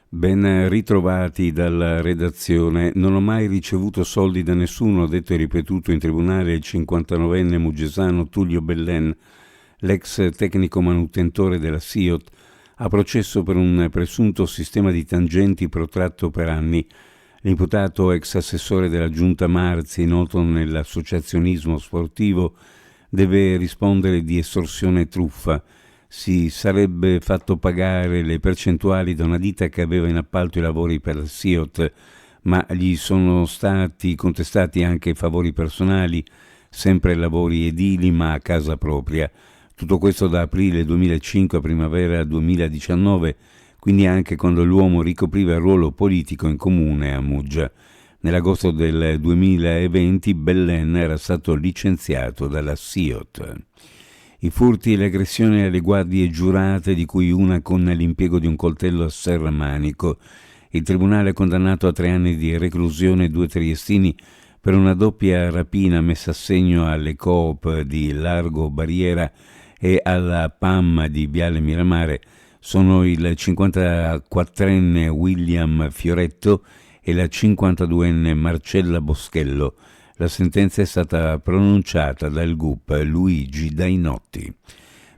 Ben ritrovati dalla redazione. Non ho mai ricevuto soldi da nessuno, ha detto e ripetuto in tribunale il 59enne mugesano Tullio Belen, l'ex tecnico manutentore della SIOT, a processo per un presunto sistema di tangenti protratto per anni. L'imputato, ex assessore della Giunta Marzi, noto nell'associazionismo sportivo, deve rispondere di estorsione e truffa. Si sarebbe fatto pagare le percentuali da una ditta che aveva in appalto i lavori per la SIOT, ma gli sono stati contestati anche favori personali, sempre lavori edili ma a casa propria. Tutto questo da aprile 2005 a primavera 2019, quindi anche quando l'uomo ricopriva il ruolo politico in comune a Muggia. Nell'agosto del 2020 Belen era stato licenziato dalla SIOT. I furti e le aggressioni alle guardie giurate, di cui una con l'impiego di un coltello a serramanico. Il tribunale ha condannato a 3 anni di reclusione 2 triestini per una doppia rapina messa a segno alle Coop di Largo Barriera e alla PAM di Viale Miramare. Sono il 54enne William Fioretto e la 52enne Marcella Boschello. La sentenza è stata pronunciata dal GUP Luigi Dainotti.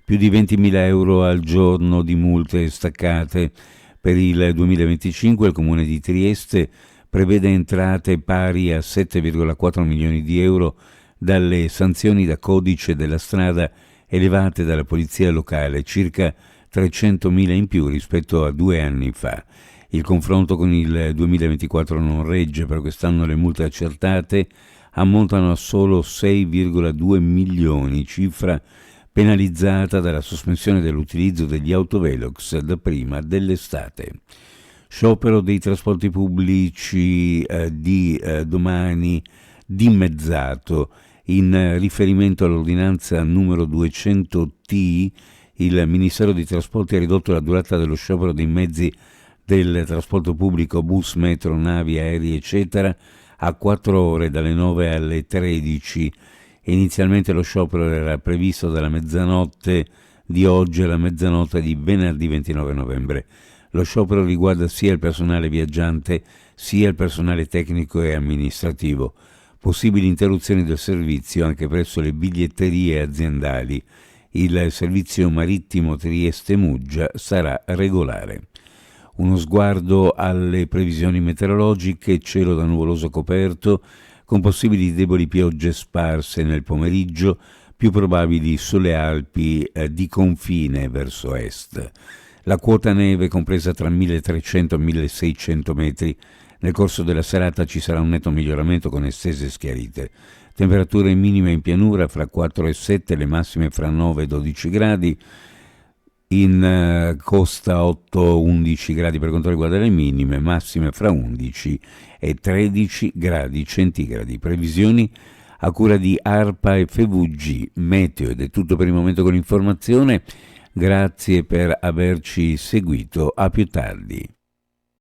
Più di 20.000 euro al giorno di multe staccate. Per il 2025 il Comune di Trieste prevede entrate pari a 7,4 milioni di euro dalle sanzioni da codice della strada elevate dalla polizia locale, circa 300.000 in più rispetto a 2 anni fa. Il confronto con il 2024 non regge, per quest'anno le multe accertate ammontano a solo 6,2 milioni, cifra penalizzata dalla sospensione dell'utilizzo degli autovelox da prima dell'estate. Sciopero dei trasporti pubblici di domani dimezzato. In riferimento all'ordinanza numero 200T, il Ministero dei Trasporti ha ridotto la durata dello sciopero dei mezzi del trasporto pubblico, bus, metro, navi, aerei, eccetera, a 4 ore dalle 9 alle 13. Inizialmente lo sciopero era previsto dalla mezzanotte di oggi alla mezzanotte di venerdì 29 novembre. Lo sciopero riguarda sia il personale viaggiante sia il personale tecnico e amministrativo. Possibili interruzioni del servizio anche presso le biglietterie aziendali. Il servizio marittimo Trieste-Muggia sarà regolare. Uno sguardo alle previsioni meteorologiche: cielo da nuvoloso coperto, con possibili deboli piogge sparse nel pomeriggio, più probabili sulle Alpi di confine verso est. La quota neve compresa tra 1300 e 1600 metri. Nel corso della serata ci sarà un netto miglioramento con estese schiarite. Temperature minime in pianura fra 4 e 7, le massime fra 9 e 12 gradi. In costa 8-11 gradi per quanto riguarda le minime, massime fra 11 e 13 gradi centigradi. Previsioni a cura di ARPA e FVG Meteo. Ed è tutto per il momento con l'informazione. Grazie per averci seguito, a più tardi.